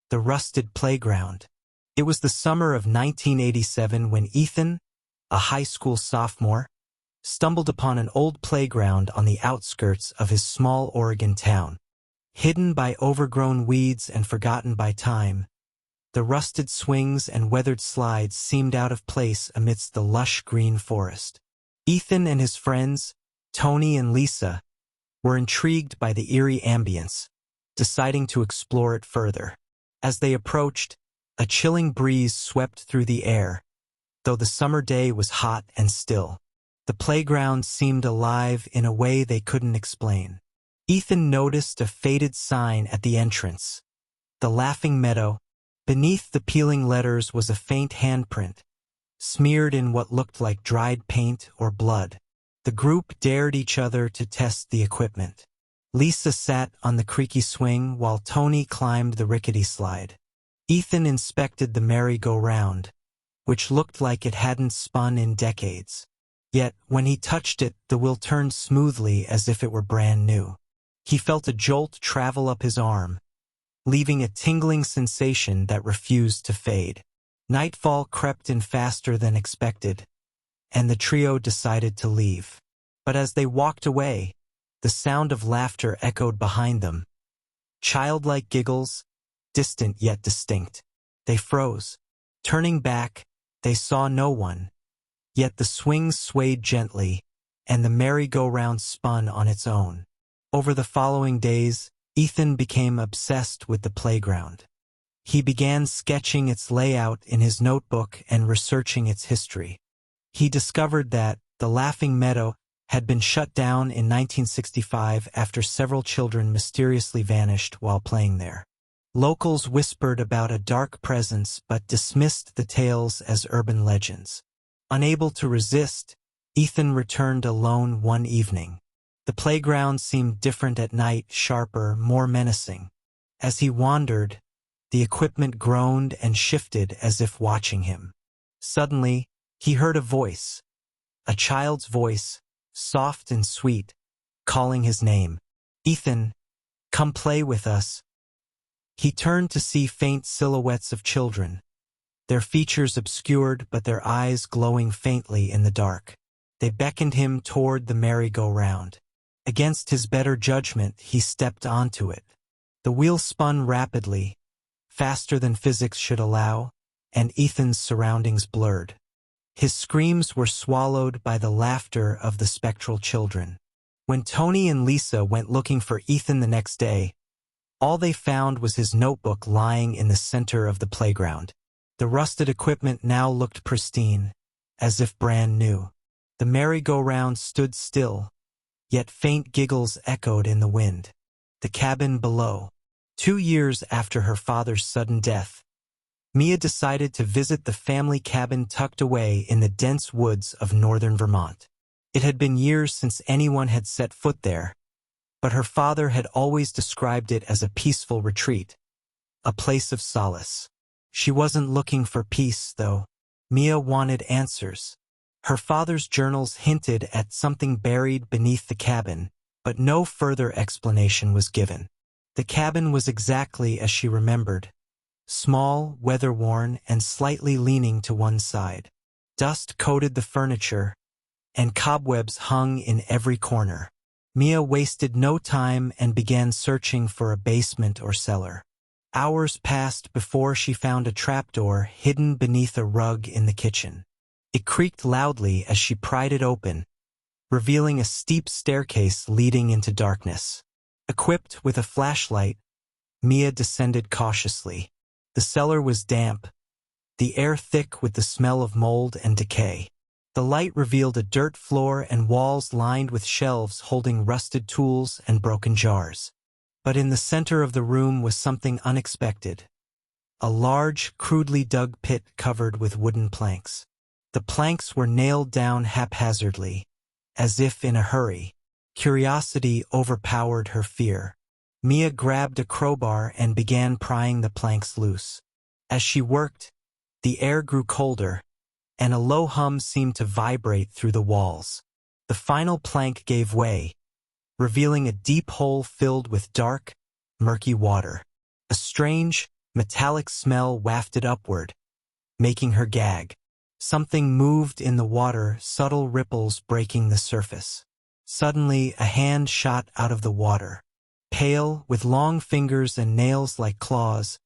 The rusted playground. It was the summer of 1987 when Ethan, a high school sophomore, stumbled upon an old playground on the outskirts of his small Oregon town. Hidden by overgrown weeds and forgotten by time, the rusted swings and weathered slides seemed out of place amidst the lush green forest. Ethan and his friends, Tony and Lisa, were intrigued by the eerie ambience, deciding to explore it further. As they approached, a chilling breeze swept through the air, though the summer day was hot and still. The playground seemed alive in a way they couldn't explain. Ethan noticed a faded sign at the entrance. The Laughing Meadow. Beneath the peeling letters was a faint handprint, smeared in what looked like dried paint or blood. The group dared each other to test the equipment. Lisa sat on the creaky swing while Tony climbed the rickety slide. Ethan inspected the merry-go-round, which looked like it hadn't spun in decades. Yet, when he touched it, the wheel turned smoothly as if it were brand new. He felt a jolt travel up his arm, leaving a tingling sensation that refused to fade. Nightfall crept in faster than expected, and the trio decided to leave. But as they walked away, the sound of laughter echoed behind them. Childlike giggles, distant yet distinct. They froze. Turning back, they saw no one. Yet the swings swayed gently, and the merry-go-round spun on its own. Over the following days, Ethan became obsessed with the playground. He began sketching its layout in his notebook and researching its history. He discovered that the Laughing Meadow had been shut down in 1965 after several children mysteriously vanished while playing there. Locals whispered about a dark presence but dismissed the tales as urban legends. Unable to resist, Ethan returned alone one evening. The playground seemed different at night, sharper, more menacing. As he wandered, the equipment groaned and shifted as if watching him. Suddenly, he heard a voice, a child's voice, soft and sweet, calling his name. "Ethan, come play with us." He turned to see faint silhouettes of children, their features obscured but their eyes glowing faintly in the dark. They beckoned him toward the merry-go-round. Against his better judgment, he stepped onto it. The wheel spun rapidly, faster than physics should allow, and Ethan's surroundings blurred. His screams were swallowed by the laughter of the spectral children. When Tony and Lisa went looking for Ethan the next day, all they found was his notebook lying in the center of the playground. The rusted equipment now looked pristine, as if brand new. The merry-go-round stood still, yet faint giggles echoed in the wind. The cabin below. 2 years after her father's sudden death, Mia decided to visit the family cabin tucked away in the dense woods of northern Vermont. It had been years since anyone had set foot there, but her father had always described it as a peaceful retreat, a place of solace. She wasn't looking for peace, though. Mia wanted answers. Her father's journals hinted at something buried beneath the cabin, but no further explanation was given. The cabin was exactly as she remembered, small, weather-worn, and slightly leaning to one side. Dust coated the furniture, and cobwebs hung in every corner. Mia wasted no time and began searching for a basement or cellar. Hours passed before she found a trapdoor hidden beneath a rug in the kitchen. It creaked loudly as she pried it open, revealing a steep staircase leading into darkness. Equipped with a flashlight, Mia descended cautiously. The cellar was damp, the air thick with the smell of mold and decay. The light revealed a dirt floor and walls lined with shelves holding rusted tools and broken jars. But in the center of the room was something unexpected. A large, crudely dug pit covered with wooden planks. The planks were nailed down haphazardly, as if in a hurry. Curiosity overpowered her fear. Mia grabbed a crowbar and began prying the planks loose. As she worked, the air grew colder, and a low hum seemed to vibrate through the walls. The final plank gave way, revealing a deep hole filled with dark, murky water. A strange, Metallic smell wafted upward, making her gag. Something moved in the water, subtle ripples breaking the surface. Suddenly, a hand shot out of the water. Pale, with long fingers and nails like claws,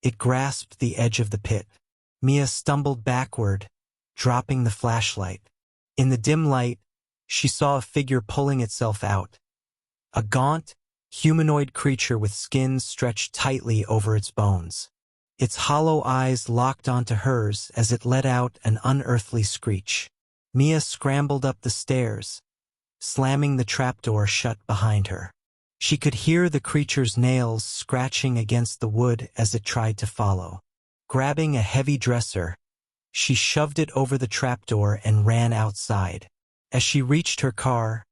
it grasped the edge of the pit. Mia stumbled backward, dropping the flashlight. In the dim light, she saw a figure pulling itself out. A gaunt, humanoid creature with skin stretched tightly over its bones. Its hollow eyes locked onto hers as it let out an unearthly screech. Mia scrambled up the stairs, slamming the trapdoor shut behind her. She could hear the creature's nails scratching against the wood as it tried to follow. Grabbing a heavy dresser, she shoved it over the trapdoor and ran outside. As she reached her car,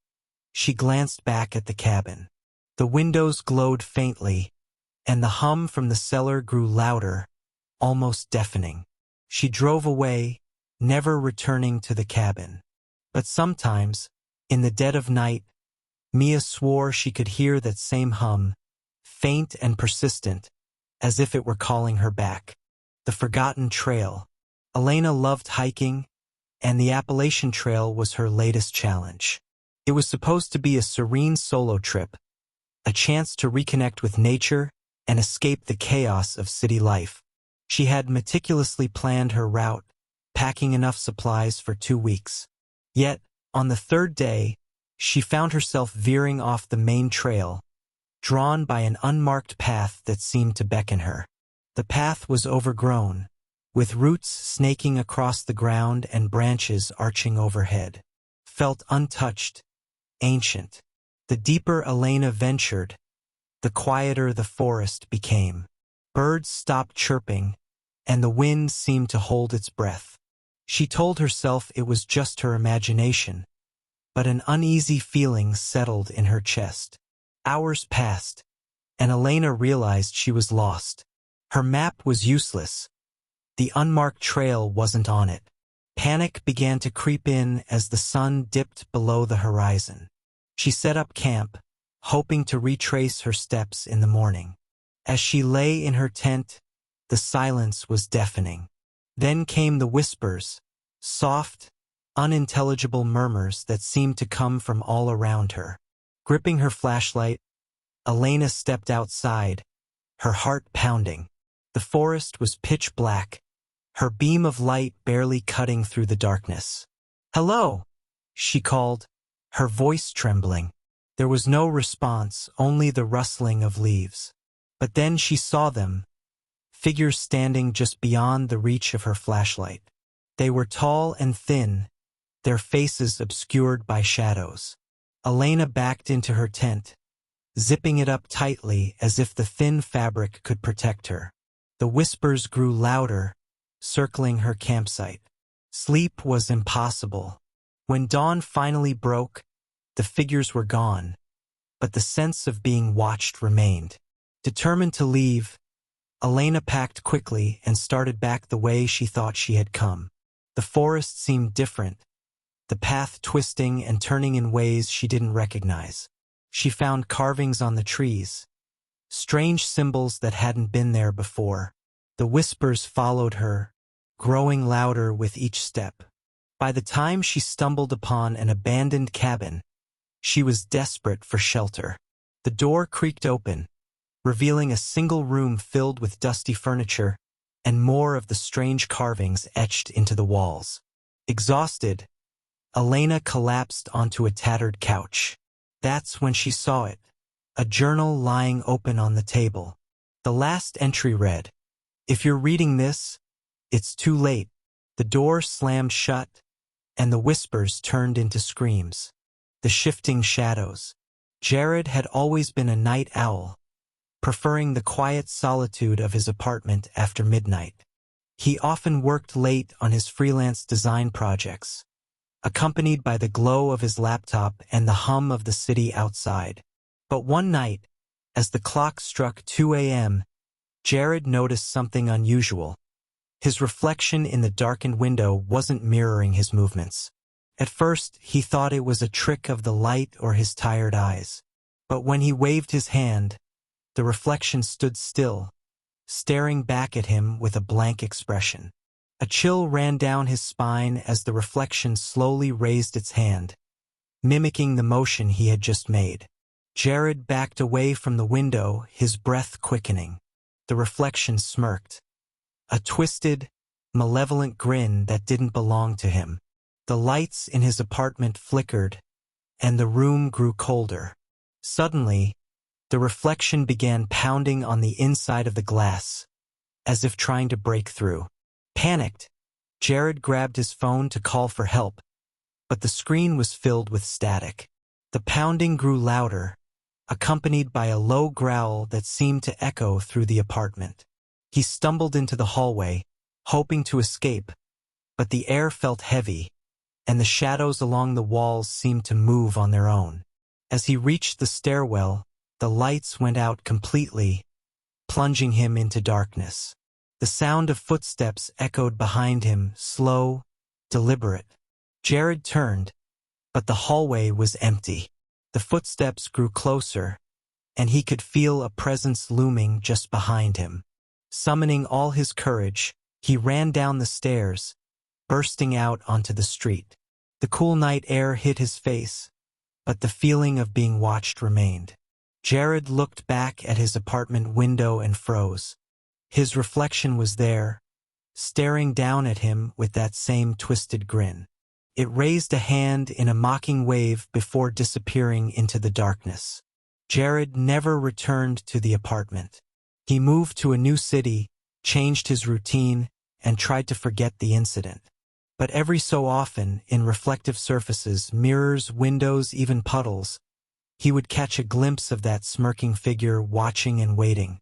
she glanced back at the cabin. The windows glowed faintly, and the hum from the cellar grew louder, almost deafening. She drove away, never returning to the cabin. But sometimes, in the dead of night, Mia swore she could hear that same hum, faint and persistent, as if it were calling her back. The forgotten trail. Elena loved hiking, and the Appalachian Trail was her latest challenge. It was supposed to be a serene solo trip, a chance to reconnect with nature and escape the chaos of city life. She had meticulously planned her route, packing enough supplies for 2 weeks. Yet, on the third day, she found herself veering off the main trail, drawn by an unmarked path that seemed to beckon her. The path was overgrown, with roots snaking across the ground and branches arching overhead. Felt untouched, ancient. The deeper Elena ventured, the quieter the forest became. Birds stopped chirping, and the wind seemed to hold its breath. She told herself it was just her imagination, but an uneasy feeling settled in her chest. Hours passed, and Elena realized she was lost. Her map was useless. The unmarked trail wasn't on it. Panic began to creep in as the sun dipped below the horizon. She set up camp, hoping to retrace her steps in the morning. As she lay in her tent, the silence was deafening. Then came the whispers, soft, unintelligible murmurs that seemed to come from all around her. Gripping her flashlight, Elena stepped outside, her heart pounding. The forest was pitch black, her beam of light barely cutting through the darkness. "Hello," she called, her voice trembling. There was no response, only the rustling of leaves. But then she saw them, figures standing just beyond the reach of her flashlight. They were tall and thin, their faces obscured by shadows. Elena backed into her tent, zipping it up tightly as if the thin fabric could protect her. The whispers grew louder, circling her campsite. Sleep was impossible. When dawn finally broke, the figures were gone, but the sense of being watched remained. Determined to leave, Elena packed quickly and started back the way she thought she had come. The forest seemed different, the path twisting and turning in ways she didn't recognize. She found carvings on the trees, strange symbols that hadn't been there before. The whispers followed her, growing louder with each step. By the time she stumbled upon an abandoned cabin, she was desperate for shelter. The door creaked open, revealing a single room filled with dusty furniture and more of the strange carvings etched into the walls. Exhausted, Elena collapsed onto a tattered couch. That's when she saw it, a journal lying open on the table. The last entry read, "If you're reading this, it's too late." The door slammed shut, and the whispers turned into screams. The shifting shadows. Jared had always been a night owl, preferring the quiet solitude of his apartment after midnight. He often worked late on his freelance design projects, accompanied by the glow of his laptop and the hum of the city outside. But one night, as the clock struck 2 a.m., Jared noticed something unusual. His reflection in the darkened window wasn't mirroring his movements. At first, he thought it was a trick of the light or his tired eyes. But when he waved his hand, the reflection stood still, staring back at him with a blank expression. A chill ran down his spine as the reflection slowly raised its hand, mimicking the motion he had just made. Jared backed away from the window, his breath quickening. The reflection smirked. A twisted, malevolent grin that didn't belong to him. The lights in his apartment flickered, and the room grew colder. Suddenly, the reflection began pounding on the inside of the glass, as if trying to break through. Panicked, Jared grabbed his phone to call for help, but the screen was filled with static. The pounding grew louder, accompanied by a low growl that seemed to echo through the apartment. He stumbled into the hallway, hoping to escape, but the air felt heavy, and the shadows along the walls seemed to move on their own. As he reached the stairwell, the lights went out completely, plunging him into darkness. The sound of footsteps echoed behind him, slow, deliberate. Jared turned, but the hallway was empty. The footsteps grew closer, and he could feel a presence looming just behind him. Summoning all his courage, he ran down the stairs, bursting out onto the street. The cool night air hit his face, but the feeling of being watched remained. Jared looked back at his apartment window and froze. His reflection was there, staring down at him with that same twisted grin. It raised a hand in a mocking wave before disappearing into the darkness. Jared never returned to the apartment. He moved to a new city, changed his routine, and tried to forget the incident. But every so often, in reflective surfaces, mirrors, windows, even puddles, he would catch a glimpse of that smirking figure watching and waiting.